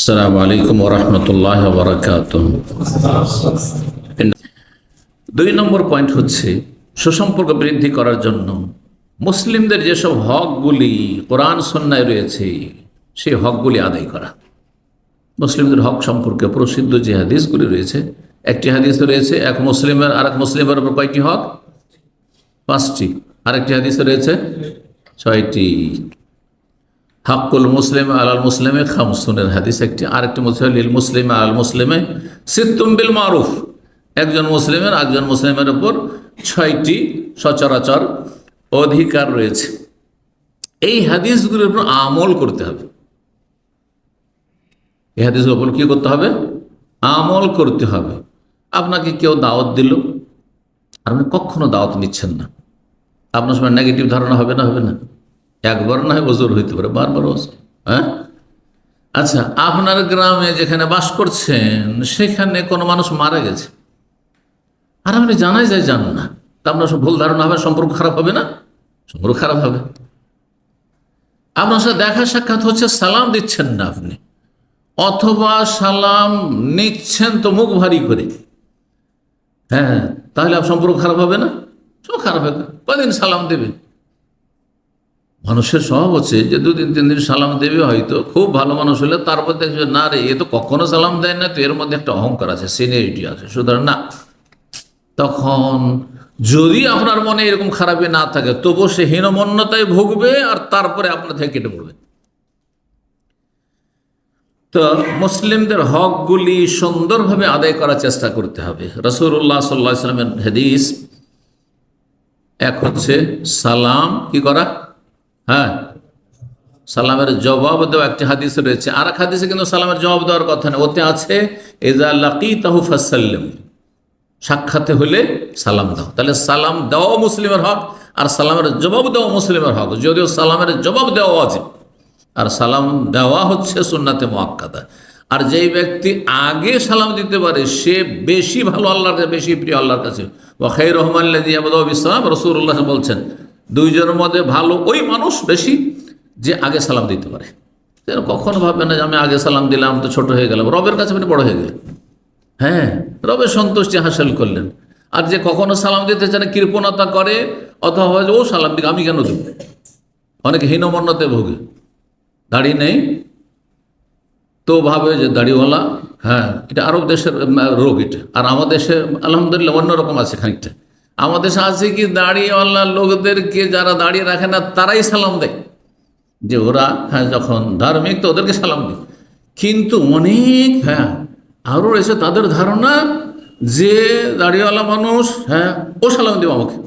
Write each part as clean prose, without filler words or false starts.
আসসালামু আলাইকুম ওয়া রাহমাতুল্লাহি ওয়া বারাকাতুহু। 2 নম্বর পয়েন্ট হচ্ছে সুসম্পর্ক বৃদ্ধি করার জন্য মুসলিমদের যেসব হকগুলি কোরআন সুন্নায় রয়েছে সেই হকগুলি আদায় করা। মুসলিমদের হক সম্পর্কে প্রসিদ্ধ যে হাদিসগুলি রয়েছে, একটি হাদিস রয়েছে এক মুসলিমের আর এক মুসলিমের উপর কয়টি হক? 5টি। আরেকটি হাদিস রয়েছে 6টি। হাক্কুল মুসলিম আলাল মুসলিমে খামসুনের হাদিস একটি, আরেকটি লিল মুসলিম আলাল মুসলিমে সিত্তুম বিল মারুফ। একজন মুসলিমের একজন মুসলিমের উপর 6টি সচরাচর অধিকার রয়েছে। এই হাদিসগুলির উপর আমল করতে হবে। এই হাদিসগুলোর উপর কী করতে হবে? আমল করতে হবে। আপনাকে কেউ দাওয়াত দিল, আপনি কখনো দাওয়াত নিচ্ছেন না, আপনার সময় নেগেটিভ ধারণা হবে না? হবে না? একবার না হয় ওজোর হইতে পারে, বারবার ওজোর। হ্যাঁ, আচ্ছা, আপনার গ্রামে যেখানে বাস করছেন সেখানে কোনো মানুষ মারা গেছে আর আপনি জানাই যায় জান না, তা আপনার সব ভুল ধারণা হবে, সম্পর্ক খারাপ হবে না? সম্পর্ক খারাপ হবে। আপনার সাথে দেখা সাক্ষাৎ হচ্ছে, সালাম দিচ্ছেন না আপনি, অথবা সালাম নিচ্ছেন তো মুখ ভারী করে, হ্যাঁ, তাহলে সম্পর্ক খারাপ হবে না? সব খারাপ হবে। কদিন সালাম দেবে? মানুষের স্বভাব হচ্ছে যে 2-3 দিন সালাম দেবে, হয়তো খুব ভালো মানুষ হলে তারপর দেখবে না রে, এ তো কখনো সালাম দেয় না, তো এর মধ্যে একটা অহংকার আছে, সিনিয়রিটি আছে, সুতরাং না। তখন যদি আপনার মনে এরকম খারাপই না থাকে, তবু সে হীনমন্যতায় ভুগবে আর তারপরে আপনার থেকে কেটে পড়বে। তো মুসলিমদের হকগুলি সুন্দরভাবে আদায় করার চেষ্টা করতে হবে। রাসূলুল্লাহ সাল্লাল্লাহু আলাইহি ওয়াসাল্লামের হাদিস এক হচ্ছে সালাম কি করা, হ্যাঁ, সালামের জবাব দেওয়া একটি হাদিস রয়েছে। আর এক হাদিসে কিন্তু সালামের জবাব দেওয়ার কথা নেই, ওতে আছে ইযা লাকিতাহু ফাসাল্লিম, সাক্ষাতে হলে সালাম দাও। তাহলে সালাম দেওয়া মুসলিমের হক আর সালামের জবাব দেওয়া মুসলিমের হক, যদিও সালামের জবাব দেওয়া ওয়াজিব আর সালাম দেওয়া হচ্ছে সুন্নাতে মুআক্কাদা। আর যেই ব্যক্তি আগে সালাম দিতে পারে সে বেশি ভালো আল্লাহর কাছে, বেশি প্রিয় আল্লাহর কাছে। ওয়া খায়রুহুম আল্লাযী ইয়াবদাউ বিসসালাম, রাসূলুল্লাহ বলছেন দুইজনের মধ্যে ভালো ওই মানুষ বেশি যে আগে সালাম দিতে পারে। কখনো ভাববেন না যে আমি আগে সালাম দিলাম তো ছোট হয়ে গেলাম, রবের কাছে আপনি বড় হয়ে গেলেন, হ্যাঁ, রবের সন্তুষ্টি হাসিল করলেন। আর যে কখনো সালাম দিতে চান কৃপণতা করে, অথবা ও সালাম দিকে আমি কেন দেব, অনেকে হীনমন্যতে ভোগে, দাড়ি নেই তো ভাবে যে দাড়িওয়ালা, হ্যাঁ, এটা আরব দেশের রোগ এটা। আর আমাদের দেশে আলহামদুলিল্লাহ অন্যরকম আছে খানিকটা। আমাদের দেশে আছে কি, দাড়িওয়ালা লোকদেরকে যারা দাঁড়িয়ে রাখে না তারাই সালাম দেয়, যে ওরা হ্যাঁ যখন ধার্মিক তো ওদেরকে সালাম দেয়। কিন্তু অনেক হ্যাঁ আরও রয়েছে তাদের ধারণা যে দাড়িওয়ালা মানুষ, হ্যাঁ, ও সালাম দেব আমাকে,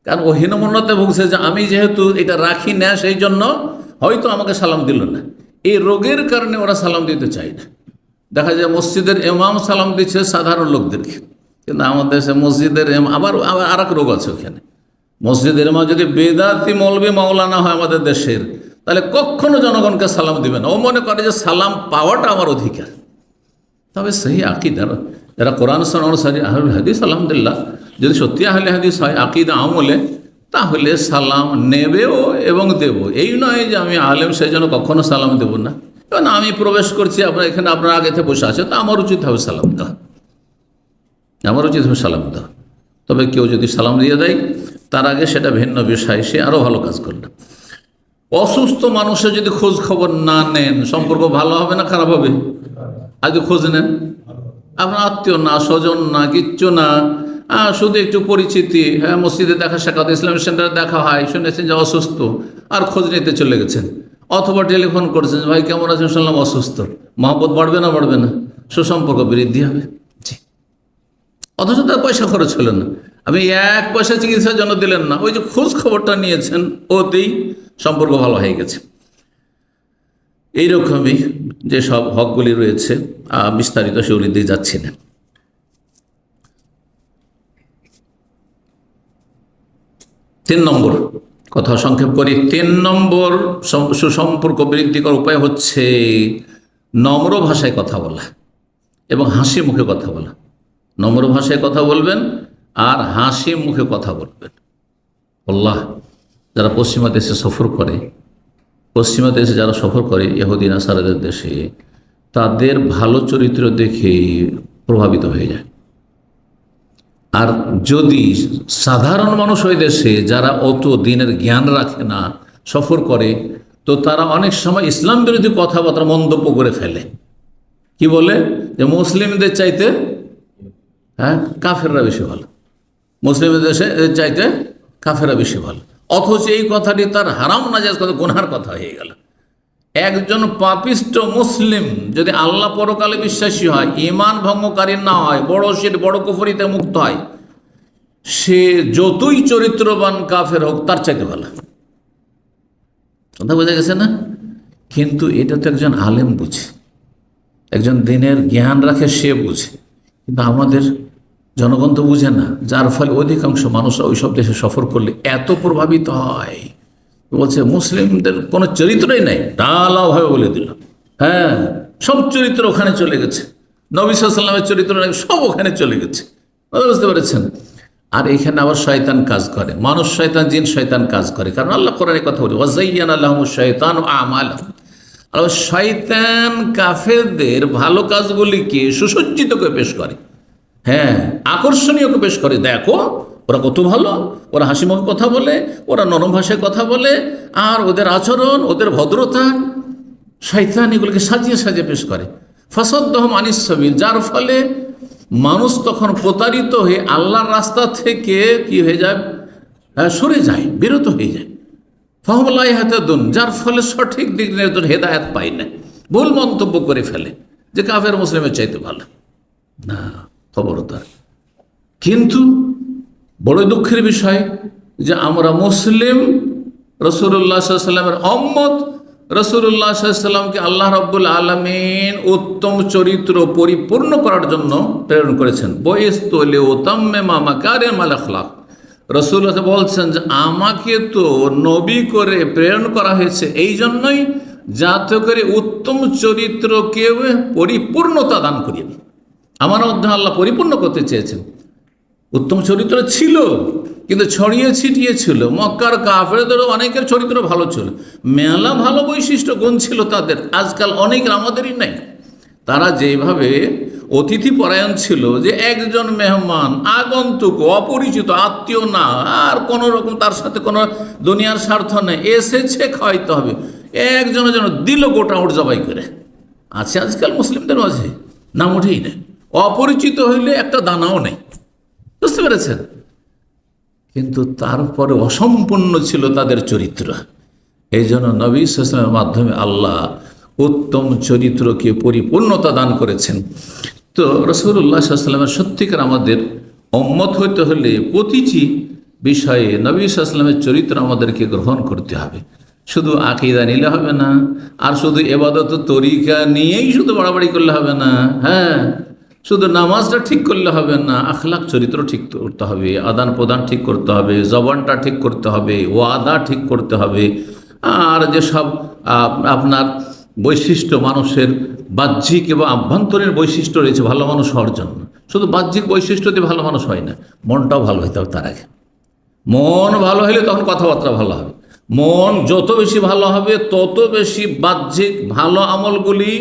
কারণ ও হীনমন্যতায় ভুগছে যে আমি যেহেতু এটা রাখি না সেই জন্য হয়তো আমাকে সালাম দিল না। এই রোগের কারণে ওরা সালাম দিতে চায় না। দেখা যায় মসজিদের ইমাম সালাম দিচ্ছে সাধারণ লোকদেরকে, কিন্তু আমাদের দেশে মসজিদের আবার আর এক রোগ আছে ওখানে। মসজিদের ইমাম যদি বেদাতি মৌলবি মাওলানা হয় আমাদের দেশের, তাহলে কখনো জনগণকে সালাম দিবে না। ও মনে করে যে সালাম পাওয়াটা আমার অধিকার। তবে সেই আকিদার যারা কোরআন সুন্নাহ অনুসারী আহলুল হাদিস, আলহামদুলিল্লাহ, যদি সত্যি আহলে হাদিস হয় আকিদা আমলে, তাহলে সালাম নেবেও এবং দেব। এই নয় যে আমি আলেম সেই জন্য কখনো সালাম দেব না, কারণ আমি প্রবেশ করছি আপনার এখানে, আপনার আগে থেকে বসে আছে, তো আমার উচিত হবে সালাম দেওয়া, আমার উচিত হবে সালাম দেওয়া। তবে কেউ যদি সালাম দিয়ে দেয় তার আগে সেটা ভিন্ন বিষয়, সে আরও ভালো কাজ করবে। অসুস্থ মানুষের যদি খোঁজ খবর না নেন, সম্পর্ক ভালো হবে না খারাপ হবে? আজ খোঁজ নেন, আপনার আত্মীয় না, স্বজন না, কিচ্ছু না, শুধু একটু পরিচিতি, হ্যাঁ, মসজিদে দেখা সাক্ষাৎ, ইসলামিক সেন্টারে দেখা হয়, শুনেছেন যে অসুস্থ, আর খোঁজ নিতে চলে গেছেন, অথবা টেলিফোন করছেন, ভাই কেমন আছেন, শুনলাম অসুস্থ। মহব্বত বাড়বে না বাড়বে না? সুসম্পর্ক বৃদ্ধি হবে। জি, অথচ তার পয়সা খরচ হলো না, আপনি 1 পয়সা চিকিৎসার জন্য দিলেন না, ওই যে খোঁজ খবরটা নিয়েছেন, ওতেই সম্পর্ক ভালো হয়ে গেছে। এইরকমই যে সব হকগুলি রয়েছে, বিস্তারিত সেগুলি দিয়ে যাচ্ছি না। 3 নম্বর কথা সংক্ষেপ করি। 3 নম্বর সুসম্পর্ক বৃদ্ধি করার উপায় হচ্ছে নম্র ভাষায় কথা বলা এবং হাসি মুখে কথা বলা। নম্র ভাষায় কথা বলবেন আর হাসি মুখে কথা বলবেন। আল্লাহ, যারা পশ্চিমা দেশে সফর করে, পশ্চিমা দেশে যারা সফর করে, ইহুদি নাসারাদের দেশে, তাদের ভালো চরিত্র দেখে প্রভাবিত হয়ে যায়। আর যদি সাধারণ মানুষ ওই দেশে যারা অত দিনের জ্ঞান রাখে না সফর করে, তো তারা অনেক সময় ইসলাম বিরোধী কথাবার্তা মন্তব্য করে ফেলে। কি বলে যে মুসলিমদের চাইতে কাফেররা বেশি ভালো, মুসলিমদের দেশে চাইতে কাফেররা বেশি ভালো। অথচ এই কথাটি তার হারাম নাজায়েজ কথা, গুনহার কথা হয়ে গেল। একজন পাপিষ্ট মুসলিম যদি আল্লাহ পরকালে বিশ্বাসী হয়, ঈমান ভঙ্গকারী না হয়, বড় শিরক বড় কুফরিতে মুক্ত হয়, সে যতই চরিত্রবান কাফের হোক তার চাইতে ভালো। কথা বোঝা গেছে না? কিন্তু এটা তো একজন আলেম বুঝে, একজন দিনের জ্ঞান রাখে, সে বুঝে। কিন্তু আমাদের জনগণ তো বুঝে না, যার ফলে অধিকাংশ মানুষরা ওই সব দেশে সফর করলে এত প্রভাবিত হয়। বলছে মুসলিমদের কোনো চরিত্রই নাই, ডালাভাবে বলে দিল। হ্যাঁ, সব চরিত্র ওখানে চলে গেছে, নবী সাল্লাল্লাহু আলাইহি ওয়াসাল্লামের চরিত্র সব ওখানে চলে গেছে। বুঝতে পেরেছেন? আর এখানে আবার শয়তান কাজ করে, মানুষ শয়তান, জিন শয়তান কাজ করে। কারণ আল্লাহ কোরআনে কথা বলে, ওয়াযায়্যানা লাহুমুশ শাইতানু আমালাহুম। আর শয়তান কাফেরদের ভালো কাজগুলিকে সুসজ্জিত করে পেশ করে, হ্যাঁ, আকর্ষণীয় করে পেশ করে। দেখো ওরা কত ভালো, ওরা হাসি মুখে কথা বলে, ওরা নরম ভাষায় কথা বলে, আর ওদের আচরণ, ওদের ভদ্রতা, শয়তান এগুলোকে সাজিয়ে সাজিয়ে পেশ করে। ফাসাদ্দাহুম আনিস সাবিল, যার ফলে মানুষ তখন প্রতারিত হয়ে আল্লাহর রাস্তা থেকে কি হয়ে যায়, সরে যায়, বিরত হয়ে যায়। ফাহুম লা ইয়াহতাদুন, যার ফলে সঠিক দিক নির্দেশ হেদায়েত পায় না, ভুল মন্তব্য করে ফেলে যে কাফের মুসলিমের চাইতে ভালো। না, খবরদার। কিন্তু বড় দুঃখের বিষয় যে আমরা মুসলিম, রাসূলুল্লাহ সাল্লাল্লাহু আলাইহি ওয়াসাল্লামের উম্মত, রাসূলুল্লাহ সাল্লাল্লাহু আলাইহি ওয়াসাল্লামকে আল্লাহ রাব্বুল আলামিন উত্তম চরিত্র পরিপূর্ণ করার জন্য প্রেরণ করেছেন। বুইসতু লিউতাম্মিমা মাকারিমাল আখলাক। রাসূলুল্লাহ বলছেন যে আমাকে তো নবী করে প্রেরণ করা হয়েছে এই জন্যই, যাতে করে উত্তম চরিত্রকে পরিপূর্ণতা দান করিয়ে। আমার মধ্যে আল্লাহ পরিপূর্ণ করতে চেয়েছেন। উত্তম চরিত্র ছিল কিন্তু ছড়িয়ে ছিটিয়ে ছিল। মক্কার কাফেরদেরও অনেকের চরিত্র ভালো ছিল, মেলা ভালো বৈশিষ্ট্য গুণ ছিল তাদের, আজকাল অনেকের আমাদেরই নাই। তারা যেভাবে অতিথি পরায়ণ ছিল, যে একজন মেহমান আগন্তুক অপরিচিত আত্মীয় না, আর কোনো রকম তার সাথে কোনো দুনিয়ার স্বার্থ নেই, এসেছে খাওয়াইতে হবে, একজনের জন্য দিল গোটা ওট জবাই করে। আছে আজকাল মুসলিমদের মাঝে, নাম ওঠেই নেই। অপরিচিত হইলে একটা দানাও নেই। বুঝতে পেরেছেন? কিন্তু তারপরে অসম্পূর্ণ ছিল তাদের চরিত্র। এই জন্য নবী সাল্লাল্লাহু আলাইহি ওয়াসাল্লামের মাধ্যমে আল্লাহ উত্তম চরিত্রকে পরিপূর্ণতা দান করেছেন। তো রাসূলুল্লাহ সাল্লাল্লাহু আলাইহি ওয়াসাল্লামের সত্যিকার আমাদের উম্মত হইতে হলে প্রতিটি বিষয়ে নবী সাল্লাল্লাহু আলাইহি ওয়াসাল্লামের চরিত্র আমাদেরকে গ্রহণ করতে হবে। শুধু আকীদা নিলে হবে না, আর শুধু ইবাদত তরিকা নিয়েই শুধু বাড়াবাড়ি করলে হবে না। হ্যাঁ, শুধু নামাজটা ঠিক করলে হবে না, আখলাক চরিত্র ঠিক করতে হবে, আদান প্রদান ঠিক করতে হবে, জবানটা ঠিক করতে হবে, ওয়াদা ঠিক করতে হবে। আর যেসব আপনার বৈশিষ্ট্য, মানুষের বাহ্যিক এবং আভ্যন্তরীণ বৈশিষ্ট্য রয়েছে ভালো মানুষ হওয়ার জন্য, শুধু বাহ্যিক বৈশিষ্ট্য দিয়ে ভালো মানুষ হয় না, মনটাও ভালো হইতে হবে তার আগে। মন ভালো হলে তখন কথাবার্তা ভালো হবে। মন যত বেশি ভালো হবে তত বেশি বাহ্যিক ভালো আমলগুলি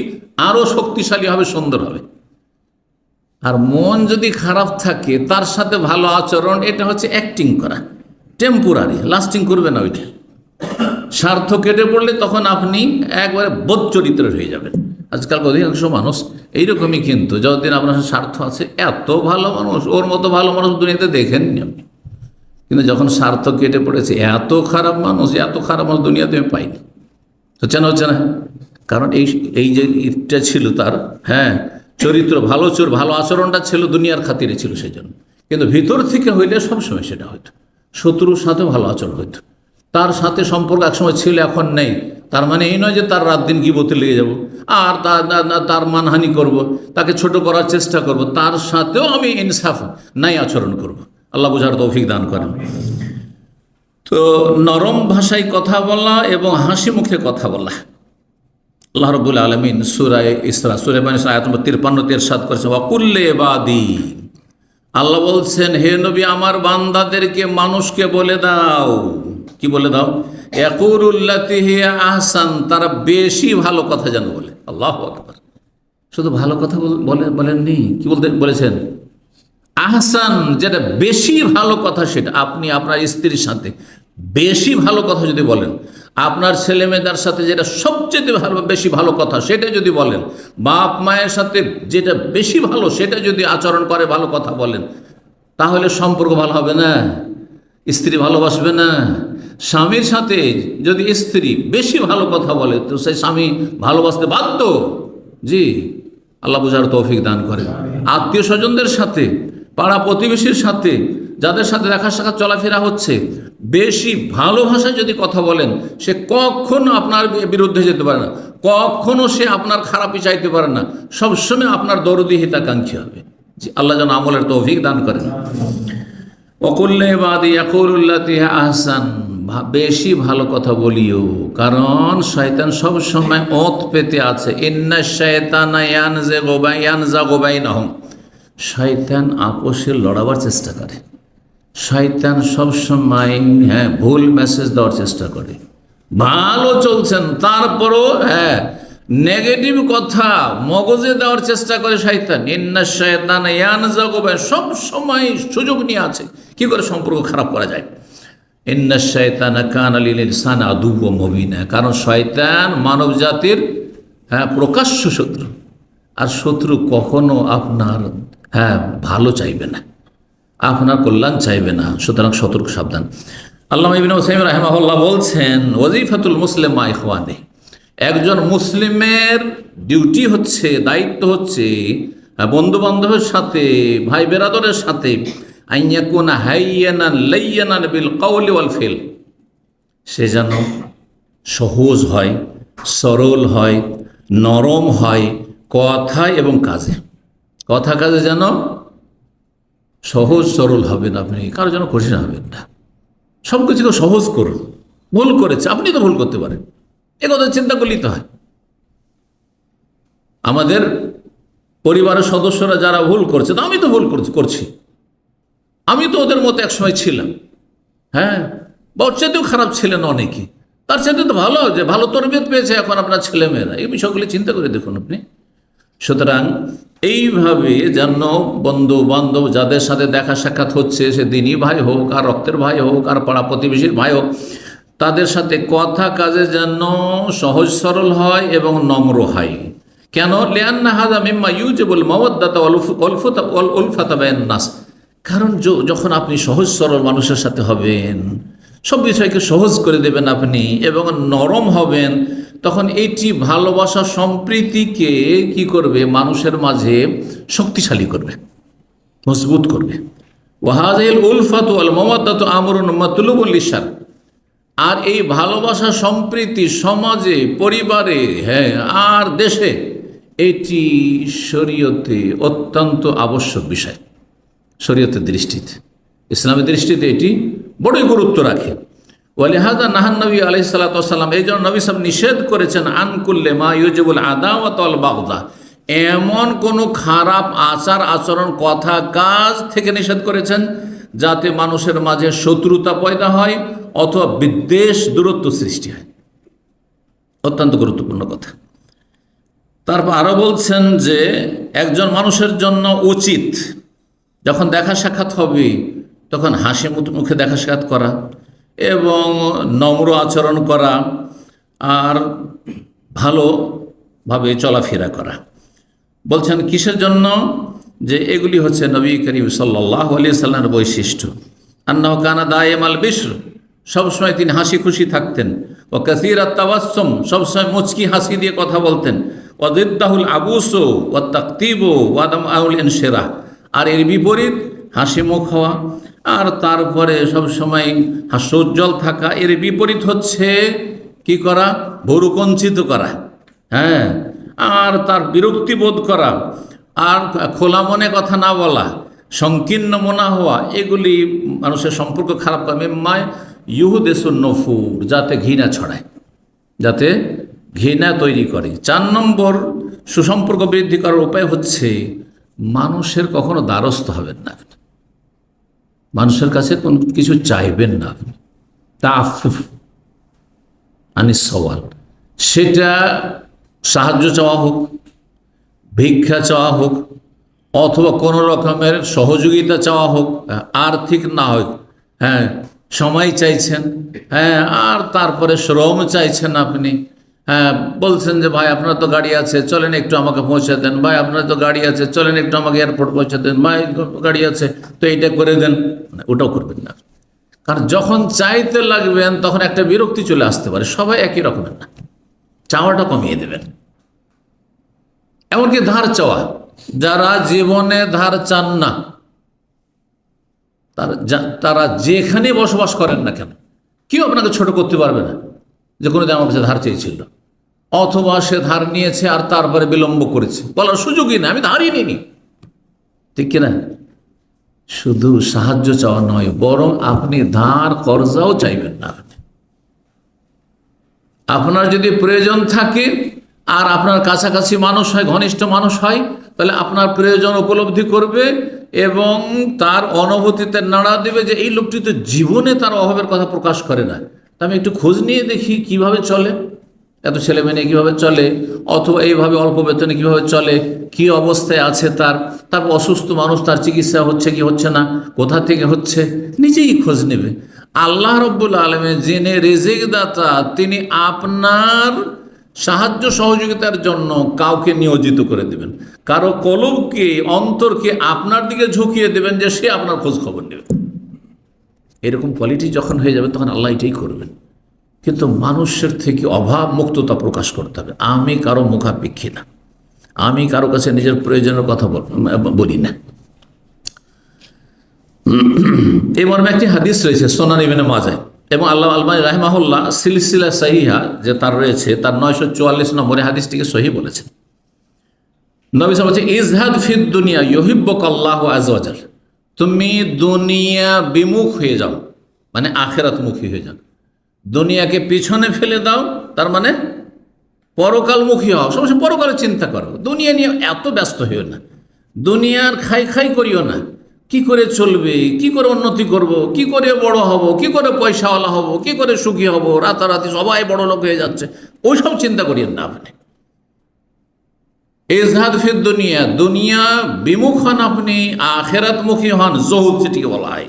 আরও শক্তিশালী হবে, সুন্দর হবে। আর মন যদি খারাপ থাকে, তার সাথে ভালো আচরণ, এটা হচ্ছে অ্যাক্টিং করা, টেম্পোরারি, লাস্টিং করবে না। ওইটা স্বার্থ কেটে পড়লে তখন আপনি একবারে বোধ চরিত্রের হয়ে যাবেন। আজকাল অধিকাংশ মানুষ এইরকমই, কিন্তু যতদিন আপনার স্বার্থ আছে, এত ভালো মানুষ, ওর মতো ভালো মানুষ দুনিয়াতে দেখেননি আপনি। কিন্তু যখন স্বার্থ কেটে পড়েছে, এত খারাপ মানুষ দুনিয়াতে আমি পাইনি। হচ্ছে না? কারণ এই যে ইটা ছিল তার, হ্যাঁ, চরিত্র ভালো, ভালো আচরণটা ছিল, দুনিয়ার খাতিরে ছিল সেই জন্য। কিন্তু ভিতর থেকে হইলে সবসময় সেটা হইতো। শত্রুর সাথে ভালো আচরণ হইতো, তার সাথে সম্পর্ক একসময় ছিল, এখন নেই। তার মানে এই নয় যে তার রাত দিন গীবতে লেগে যাব, আর তার মানহানি করব, তাকে ছোট করার চেষ্টা করব, তার সাথেও আমি ইনসাফ নাই আচরণ করব। আল্লাহ বুঝার তৌফিক দান করেন। তো নরম ভাষায় কথা বলা এবং হাসি মুখে কথা বলা, আল্লাহ রাব্বুল আলামিন সূরা ইসরা সূরা বানী আয়াত নম্বর 53 ইরশাদ করেছেন, ওয়াকুল্লে ইবাদি, আল্লাহ বলছেন, হে নবী আমার বান্দাদেরকে, মানুষকে বলে দাও, কি বলে দাও? ইয়াকুলুল্লাতী হিয়া আহসান, তারা বেশি ভালো কথা যেন বলে। আল্লাহু আকবার। শুধু ভালো কথা বলেননি, কি বলেছেন? আহসান, যেটা বেশি ভালো কথা, সেটা আপনি আপনার স্ত্রীর সাথে বেশি ভালো কথা যদি বলেন, আপনার ছেলে মেয়েদের সাথে যেটা সবচেয়ে বেশি ভালো কথা সেটা যদি বলেন, বাপ মায়ের সাথে যেটা বেশি ভালো সেটা যদি আচরণ করে, ভালো কথা বলেন, তাহলে সম্পর্ক ভালো হবে না? স্ত্রী ভালোবাসবে না? স্বামীর সাথে যদি স্ত্রী বেশি ভালো কথা বলে তো সেই স্বামী ভালোবাসতে বাধ্য। জি, আল্লাহ বুঝার তৌফিক দান করেন। আত্মীয় স্বজনদের সাথে, পাড়া প্রতিবেশীর সাথে, যাদের সাথে দেখা সাক্ষাৎ চলাফেরা হচ্ছে, বেশি ভালো ভাষায় যদি কথা বলেন, সে কখনো আপনার বিরুদ্ধে যেতে পারে না, কখনো সে আপনার খারাপই চাইতে পারে না, সবসময় আপনার দরদি হিতাকাঙ্ক্ষী হবে। জি, আল্লাহ যেন আমলের তৌফিক দান করেন। অকুল্লে বাদি ইয়াকুলুল্লাতি আহসান, বেশি ভালো কথা বলিও, কারণ শয়তান সব সময় ওত পেতে আছে। ইন্না শায়তানা ইয়ানজাগু বাইনাহুম, শয়তান আপোষে লড়াবার চেষ্টা করে। শয়তান সব সময় ভুল মেসেজ দেওয়ার চেষ্টা করে। ভালো চলছেন তারপরও নেগেটিভ কথা মগজে দেওয়ার চেষ্টা করে শয়তান। ইন্না শায়তানা ইয়ানজাগু বাইনাহুম, সব সময় সুযোগ নিয়ে আছে কি করে সম্পর্ক খারাপ করা যায়। ইন্না শায়তানা কানা লিল ইনসানি আদুওয়াম মুবিনা, কারণ শয়তান মানব জাতির প্রকাশ্য শত্রু, আর শত্রু কখনো আপনার ভালো চাইবে না, আপনার কল্যাণ চাইবে না। সুতরাং সতর্ক, সাবধান। আল্লামা ইবনে উসাইমিন রাহিমাহুল্লাহ বলছেন, ওয়াজিফাতুল মুসলিম মা ইখওয়ানি, একজন মুসলিমের ডিউটি হচ্ছে, দায়িত্ব হচ্ছে বন্ধু বান্ধবের সাথে, ভাই বেরাদরের সাথে আইয়াকুনা হাইয়ানান লাইয়ানান বিল কওলি ওয়াল ফিল, সে যেন সহজ হয়, সরল হয়, নরম হয় কথায় এবং কাজে। কথা কাজে যেন সহজ সরল হবেন আপনি, কারো যেন কঠিন হবেন না। সব কিছুকে সহজ করুন। ভুল করেছে, আপনি তো ভুল করতে পারেন, এ কথা চিন্তা করলেই তো হয়। আমাদের পরিবারের সদস্যরা যারা ভুল করছে, তো আমি তো ভুল করছি, আমি তো ওদের মতো একসময় ছিলাম, বা ওর চাইতেও খারাপ ছিলেন অনেকে, তার চাইতে তো ভালো, যে ভালো তরবিয়ত পেয়েছে এখন আপনার ছেলেমেয়েরা, এই বিষয়গুলি চিন্তা করে দেখুন আপনি। সুতরাং এইভাবে যেন বন্ধু বান্ধব যাদের সাথে দেখা সাক্ষাৎ হচ্ছে, সে দিনী ভাই হোক, আর রক্তের ভাই হোক, আর পাড়া প্রতিবেশীর ভাই হোক, তাদের সাথে কথা কাজে যেন সহজ সরল হয় এবং নম্র হয়। কেন? লিআন্না হাযা মিম্মা ইউজিবুল মাওয়াদ্দাতা ওয়াল উলফাতা বাইনান নাস, কারণ যখন আপনি সহজ সরল মানুষের সাথে হবেন, সব বিষয়কে সহজ করে দেবেন আপনি এবং নরম হবেন, তখন এটি ভালোবাসা সম্প্রীতিকে কি করবে? মানুষের মাঝে শক্তিশালী করবে, মজবুত করবে। ওয়াহাযিল উলফাতু ওয়াল মাওয়াদ্দাতু আমরুন মাতলুবুন লিশার, আর এই ভালোবাসা সম্প্রীতি সমাজে, পরিবারে, আর দেশে, এটি শরীয়তে অত্যন্ত আবশ্যক বিষয়। শরীয়তের দৃষ্টিতে, ইসলামের দৃষ্টিতে এটি বড়ই গুরুত্ব রাখে। ওয়ালিহাযা নাহান নবী আলাইহিস সালাতু ওয়াস সালাম, এই জন্য নবী সাহেব নিষেধ করেছেন আন কুল্লি মা ইউজিবুল আদাওয়াত ওয়াল বাগদা, এমন কোনো খারাপ আচার আচরণ, কথা কাজ থেকে নিষেধ করেছেন যাতে মানুষের মাঝে শত্রুতা পয়দা হয় অথবা বিদ্বেষ, দূরত্ব সৃষ্টি হয়। অত্যন্ত গুরুত্বপূর্ণ কথা। তারপর আরো বলছেন যে একজন মানুষের জন্য উচিত যখন দেখা সাক্ষাৎ হবে তখন হাসি মুখে দেখা সাক্ষাৎ করা এবং নম্র আচরণ করা আর ভালোভাবে চলাফেরা করা। বলছেন কিসের জন্য? যে এগুলি হচ্ছে নবী করিম সাল্লাল্লাহু আলাইহি সাল্লামের বৈশিষ্ট্য। আন্নাহু কানা দাইমাল বিশর, সবসময় তিনি হাসি খুশি থাকতেন। ও কাসীরাত তাবাসসুম, সবসময় মুচকি হাসি দিয়ে কথা বলতেন। ওয়া জিদ্দাহুল আবুসু ওয়া তাকতিবু ওয়া দামআউল ইনশিরাহ, আর এর বিপরীত হাসি মুখ হওয়া আর তারপরে সবসময় হাস্যোজ্জ্বল থাকা, এর বিপরীত হচ্ছে কি করা? ভুরুকঞ্চিত করা, আর তার বিরক্তি বোধ করা, আর খোলা মনে কথা না বলা, সংকীর্ণ মনা হওয়া, এগুলি মানুষের সম্পর্ক খারাপ করে। মেম্মায় ইহুদেসুন নফুর, যাতে ঘৃণা ছড়ায়, যাতে ঘৃণা তৈরি করে। 4 নম্বর সুসম্পর্ক বৃদ্ধি করার উপায় হচ্ছে মানুষের কখনো দ্বারস্থ হবেন না, মানুষের কাছে কোনো কিছু চাইবেন না আপনি। তাআফফুফ আনিস সওয়াল, সেটা সাহায্য চাওয়া হোক, ভিক্ষা চাওয়া হোক অথবা কোনো রকমের সহযোগিতা চাওয়া হোক, আর্থিক না হোক, হ্যাঁ সময় চাইছেন, হ্যাঁ আর তারপরে শ্রম চাইছেন আপনি, হ্যাঁ বলছেন যে ভাই আপনার তো গাড়ি আছে চলেন একটু আমাকে পৌঁছে দেন, ভাই আপনার তো গাড়ি আছে চলেন একটু আমাকে এয়ারপোর্ট পৌঁছে দেন, ভাই গাড়ি আছে তো এইটা করে দেন, ওটাও করবেন না। কারণ যখন চাইতে লাগবেন তখন একটা বিরক্তি চলে আসতে পারে, সবাই একই রকমের না, চাওয়াটা কমিয়ে দেবেন। এমনকি ধার চাওয়া, যারা জীবনে ধার চান না তারা যেখানে বসবাস করেন না কেন কেউ আপনাকে ছোট করতে পারবে না যে কোনোদিন আমার কাছে ধার চেয়েছিল, অথবা সে ধার নিয়েছে আর তারপরে বিলম্ব করেছে, বলার সুযোগই না আমি ধারই নিইনি, ঠিক কিনা? শুধু সাহায্য চাওয়া নয়, বরং আপনি ধার কর্জাও চাইবেন না। আপনার যদি প্রয়োজন থাকে আর আপনার কাছাকাছি মানুষ হয়, ঘনিষ্ঠ মানুষ হয়, তাহলে আপনার প্রয়োজন উপলব্ধি করবে এবং তার অনুভূতিতে নাড়া দেবে যে এই লোকটি তো জীবনে তার অভাবের কথা প্রকাশ করে না, তা আমি একটু খোঁজ নিয়ে দেখি কিভাবে চলে, এত ছেলে মেয়ে কীভাবে চলে, অথবা এইভাবে অল্প বেতনে কীভাবে চলে, কি অবস্থায় আছে তার অসুস্থ মানুষ, তার চিকিৎসা হচ্ছে কি হচ্ছে না, কোথা থেকে হচ্ছে, নিজেই খোঁজ নেবে। আল্লাহ রব্বুল আলামিন যিনি রিজিক দাতা, তিনি আপনার সাহায্য সহযোগিতার জন্য কাউকে নিয়োজিত করে দেবেন, কারো কলবকে অন্তরকে আপনার দিকে ঝুঁকিয়ে দেবেন যে সে আপনার খোঁজ খবর নেবে। এরকম কোয়ালিটি যখন হয়ে যাবে তখন আল্লাহ এটাই করবেন। কিন্তু মানুষের থেকে অভাব মুক্ততা প্রকাশ করতে হবে। আমি কারো মুখাপেক্ষী না, আমি কারো কাছে নিজের প্রয়োজনের কথা বলি না। এই মর্মে একটি হাদিস রয়েছে সুনান ইবনে মাজাহ, এবং আল্লাহ আলবানী রাহিমাহুল্লাহ সিলসিলা সহিহা যে তার রয়েছে তার 944 নম্বরে হাদিসটিকে সহিহ বলেছেন। নবী সাল্লাল্লাহু আলাইহি ওয়াসাল্লাম বলেছেন, ইজহাদ ফিদ দুনিয়া ইউহিব্বুকাল্লাহু আযজা ওয়া জাল। তুমি দুনিয়া বিমুখ হয়ে যাও, মানে আখিরাতমুখী হয়ে যাও। দুনিয়াকে পিছনে ফেলে দাও, তার মানে পরকালমুখী হও, সবসময় পরকালের চিন্তা করো, দুনিয়া নিয়ে এত ব্যস্ত হইও না, দুনিয়ার খাই করিও না, কি করে চলবে, কি করে উন্নতি করব, কি করে বড় হব, কি করে পয়সাওয়ালা হব, কি করে সুখী হব, রাতারাতি সবাই বড় লোক হয়ে যাচ্ছে, ওইসব চিন্তা করিয়েন না আপনি। ইজহাদ ফিদ দুনিয়া, দুনিয়া বিমুখ হন আপনি, আখিরাতমুখী হন, জহুদ যেটিকে বলা হয়।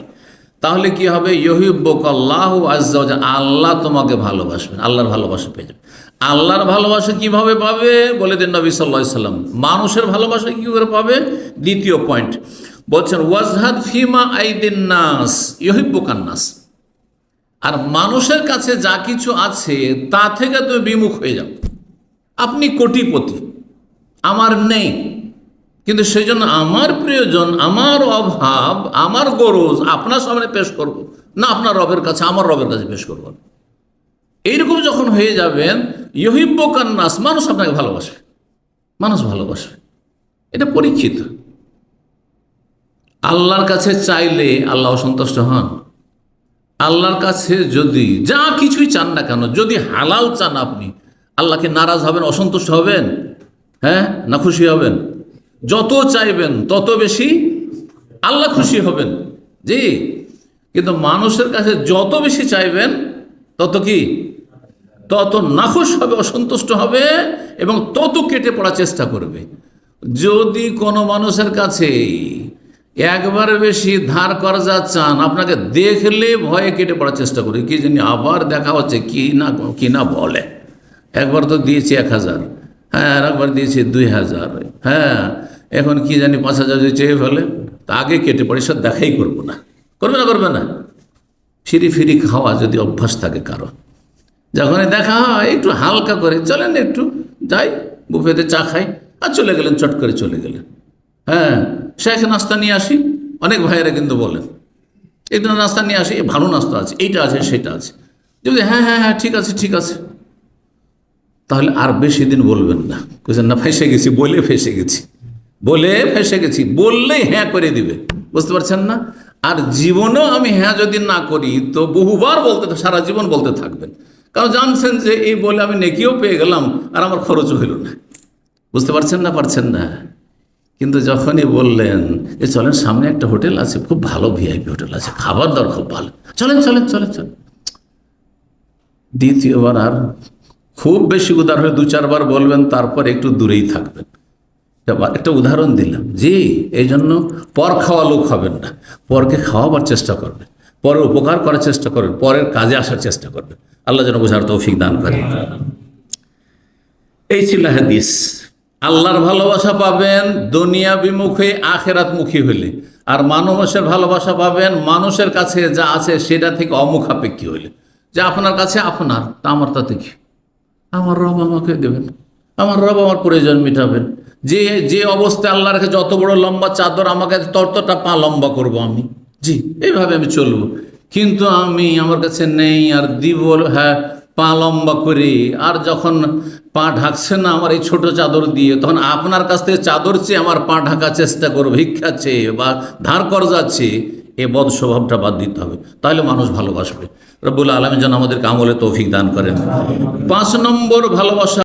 তাহলে কি হবে? ইউহিব্বুকাল্লাহু আযজা ওয়া জাল, আল্লাহ তোমাকে ভালোবাসবেন, আল্লাহর ভালোবাসা পেয়ে যাবে। আল্লাহর ভালোবাসা কিভাবে পাবে বলে দেন নবী সাল্লাল্লাহু আলাইহি সাল্লাম। মানুষের ভালোবাসা কি করে পাবে? দ্বিতীয় পয়েন্ট বলছেন, ওয়াজহাদ ফিমা আইদিন নাস ইউহিব্বুকান নাস। আর মানুষের কাছে যা কিছু আছে তা থেকে তুমি বিমুখ হয়ে যাও। আপনি কোটিপতি, আমার নেই, কিন্তু সেই জন্য আমার প্রয়োজন, আমার অভাব, আমার গরজ আপনার সামনে পেশ করব না, আপনার রবের কাছে, আমার রবের কাছে পেশ করব। এইরকম যখন হয়ে যাবেন, ইউহিব্বুকান নাস, মানুষ আপনাকে ভালোবাসবে, মানুষ ভালোবাসবে, এটা পরীক্ষিত। আল্লাহর কাছে চাইলে আল্লাহ সন্তুষ্ট হন। আল্লাহর কাছে যদি যা কিছুই চান না কেন, যদি হালাল চান আপনি, আল্লাহকে নারাজ হবেন, অসন্তুষ্ট হবেন, হ্যাঁ না খুশি হবেন? যত চাইবেন তত বেশি আল্লাহ খুশি হবেন, জি। কিন্তু মানুষের কাছে যত বেশি চাইবেন তত কি, তত নাখুশ হবে, অসন্তুষ্ট হবে এবং তত কেটে পড়ার চেষ্টা করবে। যদি কোনো মানুষের কাছে একবারে বেশি ধার কর্জা চান, আপনাকে দেখলে ভয়ে কেটে পড়ার চেষ্টা করি, কি জানি আবার দেখা হচ্ছে কি না বলে। একবার তো দিয়েছি 1000, হ্যাঁ আর একবার দিয়েছি 2000, হ্যাঁ এখন কি জানি 5000 যদি চেয়ে ফেলে, তা আগে কেটে পড়ে, সব দেখাই করবো না, করবে না। ফিরি খাওয়া যদি অভ্যাস থাকে কারো, যখনই দেখা হয় একটু হালকা করে চলেন, একটু যাই বুফেতে চা খাই, আর চলে গেলেন, চট করে চলে গেলেন। হ্যাঁ শেখ নাস্তা নিয়ে আসি, অনেক ভাইয়েরা কিন্তু বলেন একটু নাস্তা নিয়ে আসি, ভালো নাস্তা আছে, এইটা আছে সেটা আছে, যদি হ্যাঁ ঠিক আছে, তাহলে আর বেশি দিন বলবেন না, বুঝলেন না, ফেসে গেছি, বলে ফেসে গেছি, বললেই হ্যাঁ করে দিবে, বুঝতে পারছেন না? আর জীবনেও আমি হ্যাঁ যদি না করি তো বহুবার সারা জীবন বলতে থাকবেন, কারণ জানছেন যে এই বলে আমি নেকিও পেয়ে গেলাম আর আমার খরচও হইল না, বুঝতে পারছেন না। কিন্তু যখনই বললেন যে চলেন সামনে একটা হোটেল আছে, খুব ভালো ভিআইপি হোটেল আছে, খাবার দাবার খুব ভালো, চলেন, দ্বিতীয়বার আর খুব বেশি উদার হয়ে 2-4 বার বলবেন, তারপর একটু দূরেই থাকবেন। একটা উদাহরণ দিলাম। জি, এই জন্য পর খাওয়া লোক হবেন না, পরকে খাওয়াবার চেষ্টা করবেন, পরের উপকার করার চেষ্টা করবেন, পরের কাজে আসার চেষ্টা করবেন। আল্লাহ যেন বোঝার তৌফিক দান করেন। এই ছিল হাদিস। আল্লাহর ভালোবাসা পাবেন দুনিয়া বিমুখে, আখেরাত মুখী হইলে, আর মানুষের ভালোবাসা পাবেন মানুষের কাছে যা আছে সেটা থেকে অমুখাপেক্ষী হইলে। যা আপনার কাছে আপনার, তা আমার তাতে কি, আমার রব আমাকে দেবেন, আমার রব আমার প্রয়োজন মেটাবেন। যে যে অবস্থায় আল্লাহ রেখে, যত বড় লম্বা চাদর আমাকে ততটা পা লম্বা করব আমি, জি এইভাবে আমি চলবো। কিন্তু আমি আমার কাছে নেই আর দিব, হ্যাঁ পা লম্বা করে, আর যখন পা ঢাকছে না আমার এই ছোট চাদর দিয়ে, তখন আপনার কাছ থেকে চাদর চেয়ে আমার পা ঢাকার চেষ্টা করবো, ভিক্ষা চেয়ে বা ধার কর্জা চেয়ে, এ বদ স্বভাবটা বাদ দিতে হবে, তাহলে মানুষ ভালোবাসবে। রব্বুল আলামিন যেন আমাদেরকে আমলে তৌফিক দান করেন। 5 নম্বর ভালোবাসা